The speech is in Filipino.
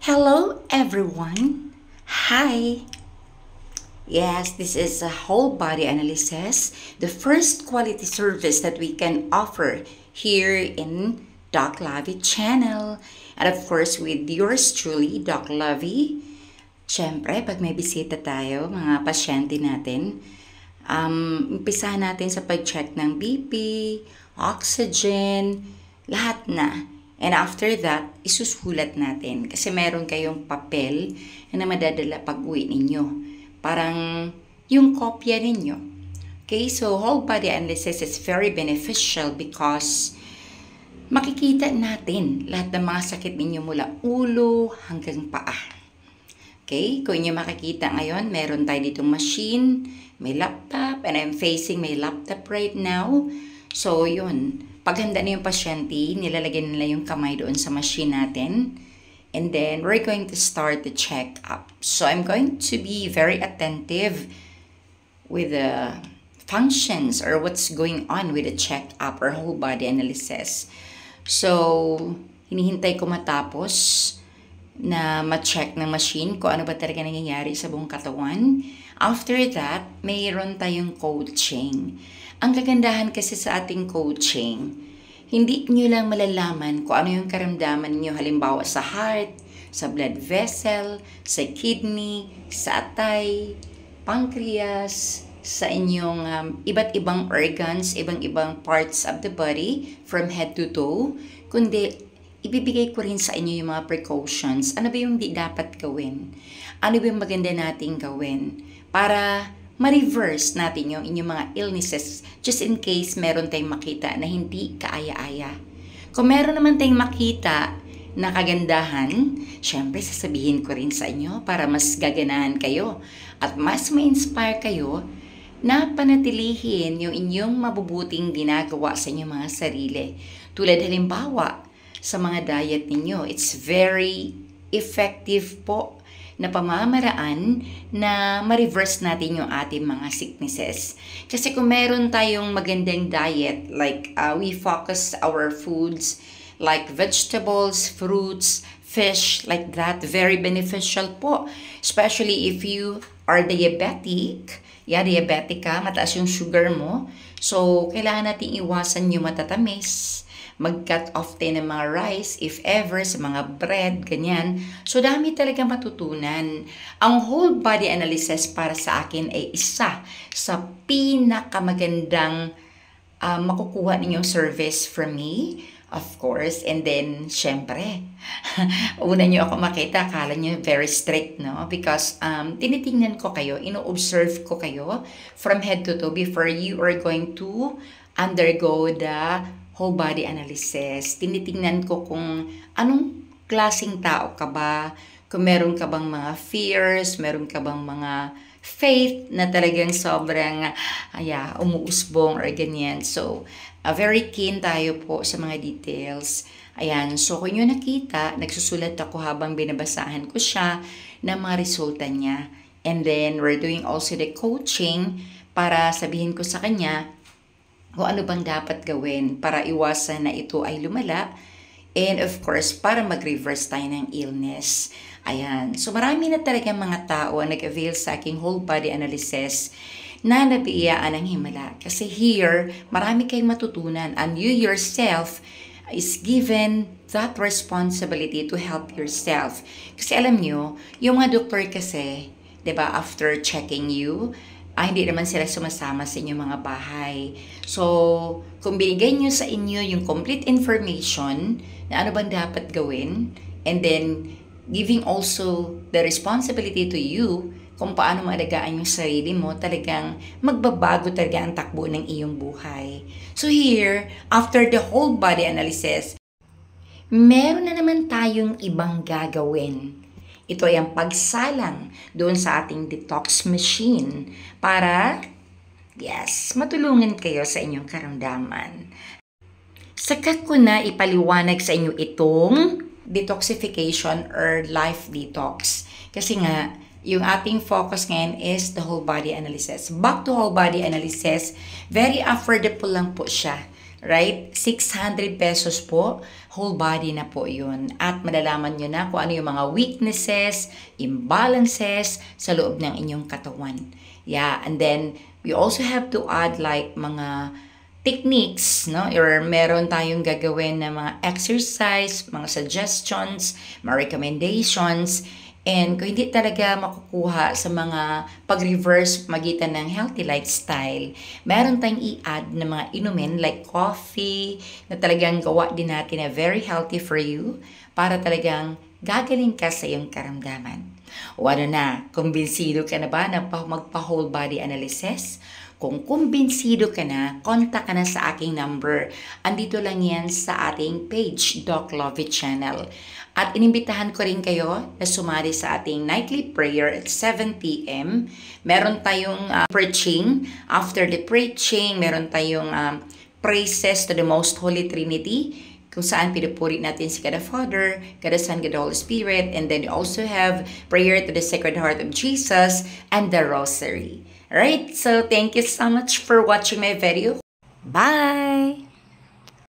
Hello everyone. Hi. Yes, this is a whole body analysis, the first quality service that we can offer here in Doc Lavi channel. And of course, with yours truly, Doc Lavi. Siyempre, pag may bisita tayo, mga pasyente natin, umpisahan natin sa pag-check ng BP, oxygen, lahat na. And after that, isusulat natin kasi meron kayong papel na madadala pag-uwi ninyo. Parang yung kopya ninyo. Okay, so whole body analysis is very beneficial because makikita natin lahat ng mga sakit ninyo mula ulo hanggang paa. Okay, kung inyo makikita ngayon, meron tayo ditong machine, may laptop, and I'm facing my laptop right now. So, yun. Paghanda na yung pasyente, nilalagay nila yung kamay doon sa machine natin. And then, we're going to start the check-up. So, I'm going to be very attentive with the functions or what's going on with the check-up or whole body analysis. So, hinihintay ko matapos na ma-check ng machine kung ano ba talaga nangyayari sa buong katawan. After that, mayroon tayong coaching. Ang kagandahan kasi sa ating coaching, hindi nyo lang malalaman kung ano yung karamdaman niyo halimbawa sa heart, sa blood vessel, sa kidney, sa atay, pancreas, sa inyong iba't ibang organs, ibang parts of the body from head to toe, kundi ibibigay ko rin sa inyo yung mga precautions. Ano ba yung di dapat gawin? Ano ba yung maganda nating gawin? Para ma-reverse natin yung inyong mga illnesses just in case meron tayong makita na hindi kaaya-aya. Kung meron naman tayong makita na kagandahan, syempre sasabihin ko rin sa inyo para mas gaganahan kayo at mas ma-inspire kayo na panatilihin yung inyong mabubuting ginagawa sa inyong mga sarili. Tulad halimbawa, sa mga diet ninyo, it's very effective po na pamamaraan na ma-reverse natin yung ating mga sicknesses. Kasi kung meron tayong magandang diet, like we focus our foods like vegetables, fruits, fish, like that, very beneficial po. Especially if you are diabetic, diabetic ka, mataas yung sugar mo. So, kailangan natin iwasan yung matatamis, mag-cut off tayo ng mga rice, if ever, sa mga bread, ganyan. So, dami talaga matutunan. Ang whole body analysis para sa akin ay isa sa pinakamagandang makukuha ninyong service from me, of course. And then, syempre, una nyo ako makita, akala nyo very strict, no? Because tinitingnan ko kayo, ino-observe ko kayo from head to toe before you are going to undergo the whole body analysis. Tinitingnan ko kung anong klaseng tao ka ba, kung meron ka bang mga fears, meron ka bang mga faith na talagang sobrang umuusbong or ganyan. So, very keen tayo po sa mga details. Ayan, so kung nyo nakita, nagsusulat ako habang binabasahan ko siya ng mga resulta niya. And then, we're doing also the coaching para sabihin ko sa kanya kung ano bang dapat gawin para iwasan na ito ay lumala. And of course, para mag-reverse tayo ng illness. Ayan. So marami na talaga mga tao ang nag-avail sa aking whole body analysis na nabiyaan ng himala. Kasi here, marami kayong matutunan. And you yourself is given that responsibility to help yourself. Kasi alam nyo, yung mga doktor kasi, 'di ba, after checking you, hindi naman sila sumasama sa inyong mga bahay. So, kung binigay nyo sa inyo yung complete information na ano bang dapat gawin, and then giving also the responsibility to you kung paano maalagaan yung sarili mo, talagang magbabago talaga ang takbo ng iyong buhay. So here, after the whole body analysis, meron na naman tayong ibang gagawin. Ito ay ang pagsalang doon sa ating detox machine para, matulungan kayo sa inyong karamdaman. Saka ko na ipaliwanag sa inyo itong detoxification or life detox. Kasi nga, yung ating focus ngayon is the whole body analysis. Back to whole body analysis, very affordable lang po siya. right? 600 pesos po, whole body na po yun. At malalaman nyo na kung ano yung mga weaknesses, imbalances sa loob ng inyong katawan. Yeah, and then we also have to add like mga techniques, no? Or meron tayong gagawin na mga exercise, mga suggestions, mga recommendations. And kung hindi talaga makukuha sa mga pag-reverse magitan ng healthy lifestyle, meron tayong i-add na mga inumin like coffee na talagang gawa din natin na very healthy for you para talagang gagaling ka sa iyong karamdaman. O ano na, kumbinsido ka na ba na magpa-whole body analysis? Kung kumbinsido ka na, kontak ka na sa aking number. Andito lang yan sa ating page, Doc Lovey Channel. At inimbitahan ko rin kayo na sumali sa ating nightly prayer at 7 p.m. Meron tayong preaching. After the preaching, meron tayong praises to the Most Holy Trinity, kung saan pinupuri natin si God the Father, God the Son, God the Holy Spirit, and then we also have prayer to the Sacred Heart of Jesus and the Rosary. Alright, so thank you so much for watching my video. Bye!